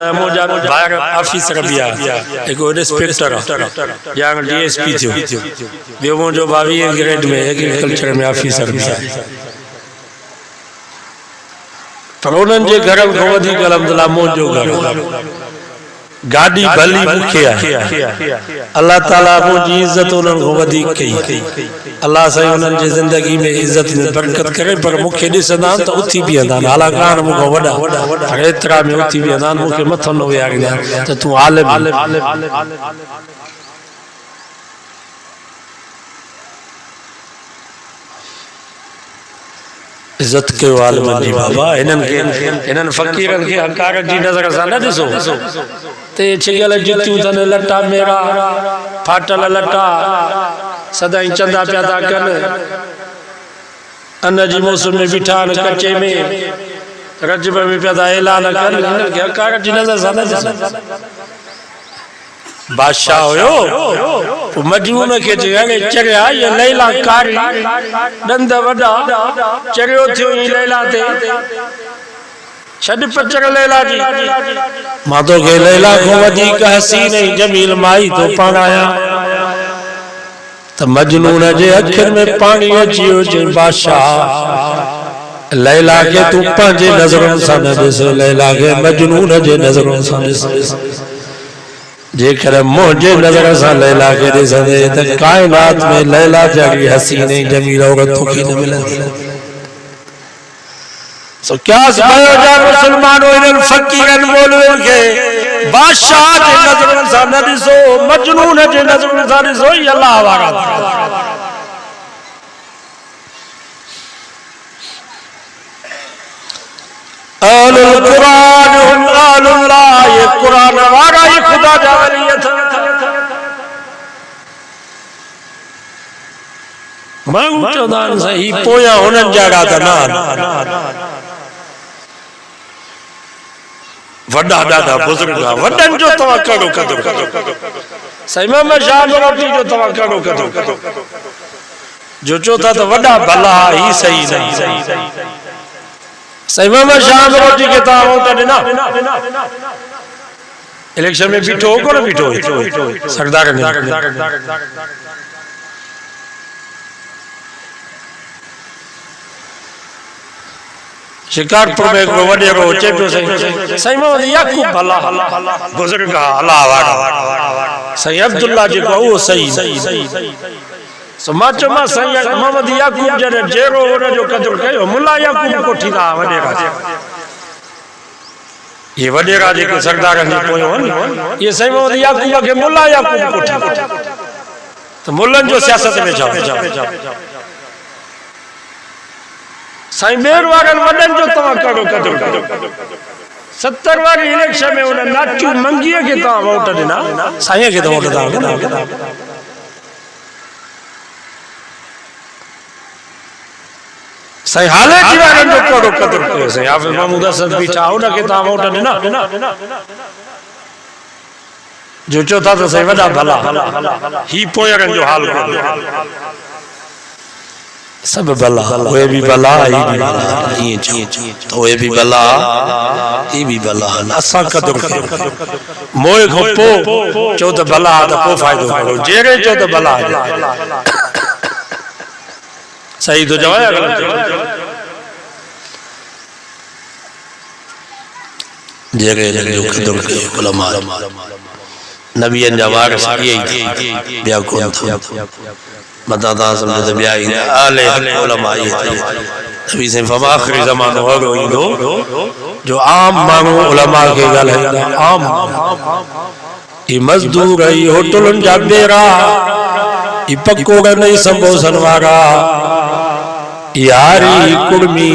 मुझा बाहर ऑफिसर बिया एक इंस्पेक्टर या डीएसपी थियो बियो मुझो 22 ग्रेड में एग्रीकल्चर में ऑफिसर बिया पर उन्हनि जे घर खां वधीक अल्हम्दुलिल्लाह मुझो घर गाड़ी भली मुखे है अल्लाह ताला मुझी इज्जत उन्हनि खां वधीक कई अल्लाह साईं उन्हनि जी जिंदगी में इज्जत में बरकत करे पर मुखे ॾिसंदा त उथी बीहंदा हालां कान मूंखां वॾा पर एतिरा में उथी बीहंदा मूंखे मथो न विहारींदा त तूं आलिम इज्जत के आलिम जी बाबा इन्हनि फ़कीरनि खे हक़ारत जी नज़र सां न ॾिसो ते छिगल जुतियूं अथनि लटा मेरा फाटल लटा सदाई चंदा पिया था कनि अन जी मौसम में बीठा आहिनि कचे में रजब में पिया था ऐलान कनि हिननि खे हक़ारत जी नज़र सां न ॾिसो बादशाह होयो मजनून के चरिया ये लैला कारी दंद वडा चरियो थियो ई लैला ते छड पचर लैला जी मां तो के लैला को वधीक हसीन जमील माई तो पाणाया त मजनून जे अखिन में पानी अचियो जे बादशाह लैला के तू पंहिंजे नज़रन सां न ॾिस लैला के मजनून जे नज़रन सां ॾिस जेकर मुझे नजर से लैला के ॾिसंदे त कायनात में लैला जड़ी हसीन जमील औरत तोखे न मिलंदी सो क्या समझो जा मुसलमानो इन फकीरन मौलविन के बादशाह जे नजर से न ॾिसो मजनून जे नजर से ॾिसो ई अल्लाह वारा आलुल कुरान अल्लाह ये कुरान वारा ही खुदा जा वलियत मां चौदान सही पोया हुनन जड़ा त ना वड्डा दादा बुजुर्ग वडन जो तवा करो कदर सही में शाम रोटी जो तवा करो कदर जो चौथा तो वड्डा भला ही सही नहीं सही में शाम रोटी के ताव ना इलेक्शन में बीठो को ना बीठो सरदार ने शिकारपुर में को वडे को चेपो सही में याकूब भला बुजुर्ग अल्लाह वाला सही अब्दुल्ला जी को वो सही समाज में सही मोहम्मद याकूब जने जेरो ओरे जो कदर कयो मुल्ला याकूब को ठीदा वडेरा ये वडेरा जे के सरदार ने कोयो ये सही मोहम्मद याकूब के मुल्ला याकूब को ठीदा तो मुल्लन जो सियासत में जाओ साईं मेर वारन वडन जो तवा करो कदर 70 वारी इलेक्शन में उन नाचू मंगी के ता वोट देना साईं के तो वोट दा सही हाले जीवन जो करो कदर कयो सही आप महमूद असद बीठा हो ना के ता वोट देना जो चौथा तो सही वडा भला ही पोयरन जो हाल सब भला वे भी भला ही भी भला ये तो वे भी भला ये भी भला असा कदर कयो मोए खपो चो तो भला तो को फायदो करो जेरे चो तो भला सही तो जवाया गलत जेरे जो कदर कयो उलमा नबियन जवार सही बिया को मदादा समझ तो बिया ही आले उलमा ये नबी से फमा आखिरी ज़मानो हो इंदो जो आम मानू उलमा के गल है आम ई मजदूर है होटलन जा बेरा ई पकोड़ा नहीं संबोधन वाला यारी कुड़मी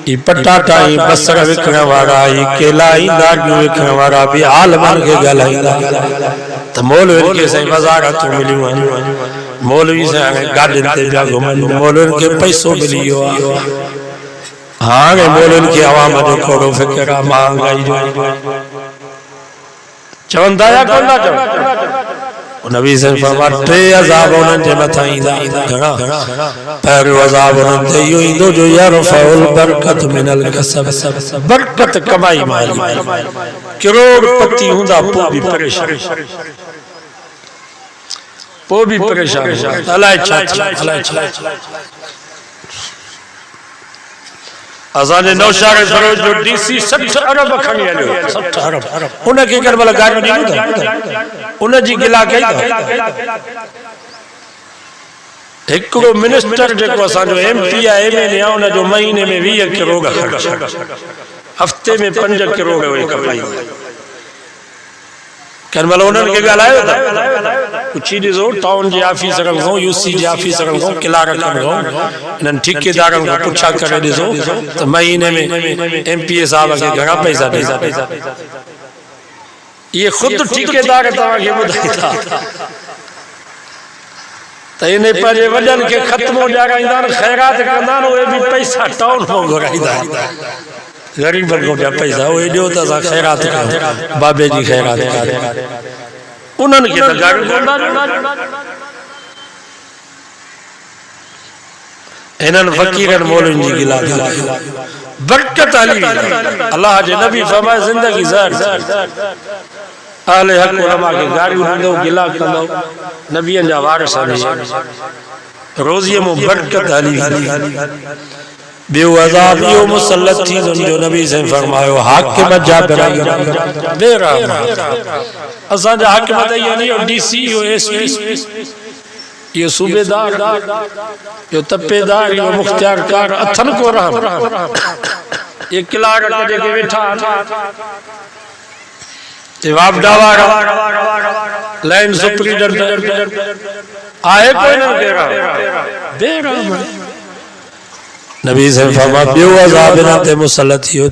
ई पटाटा ई बसर विकण वाला ई केला ई दागियो विकण वाला भी हाल मन के गल है त मौलवी के सही बाजार तो मिलियो मौलवी से गार्डन ते जा घुमन मौलवी के पैसो मिलियो हां मौलवी के आवाम जो खोड़ो फिक्र महंगाई जो चवंदा या कोन चव नबी से फरमा टे अज़ाब उन्हनि जे मथां ईंदा घणा पहिरियों अज़ाब उन्हनि ते इहो ईंदो जो यरफ़उल बरकत मिनल कसब बरकत कमाई माल करोड़पति हूंदा पोइ बि परेशान अलाए छा असांजे नौशाद सरोज जो डीसी 60 अरब खणी हलियो 60 अरब उनखे कर भला गाॾी ॾींदो उन जी गिला कई हिकिड़ो मिनिस्टर जेको असांजो MP आहे MLA आहे उन जो महीने में 20 करोड़ ख़र्च हफ़्ते में 5 करोड़ हुए कमाई कर भला उन्हनि खे ॻाल्हायो था पुछी ॾिसो टाउन जे ऑफिसरनि खां UC जे ऑफिसरनि खां क्लार्कनि खां इन्हनि ठेकेदारनि खां पुछा करे ॾिसो त महीने में MPA साहब खे घणा पैसा ॾींदा ये खुद ठेकेदार तव्हांखे ॿुधाईंदा त इन पंहिंजे वॾनि खे ख़त्मो ॾियाराईंदा आहिनि ख़ैरात कंदा आहिनि उहे बि पैसा टाउन खां घुराईंदा ग़रीबनि खां पैसा उहे ॾियो त असां ख़ैरात कयूं बाबे जी ख़ैरात उन्हनि खे त इन्हनि फ़क़ीरनि मौलवियुनि जी गिला बरकत हली अल्लाह जे नबी फरमाए ज़िंदगी ज़हर अहले हक़ उलमा खे गारियूं ॾींदो गिला कंदो नबीअनि जा वारिस रोज़ीअ में बरकत हली ॿियो अज़ाब इहो मुसलत थींदो जो नबी साईं फरमायो हाकिम जा बेरहम असांजा हाकिम त इहो नहीं DC इहो SP इहो सूबेदार इहो तपेदार इहो मुख्तियारकार अथनि को रहम ये क्लार्क जेके वेठा ये वापडावा लाइन सुपरिटेंडेंट आहे कोई न बेरहम नबी से फरमा ॿियो अज़ाब इन्हनि ते मुसलत थियो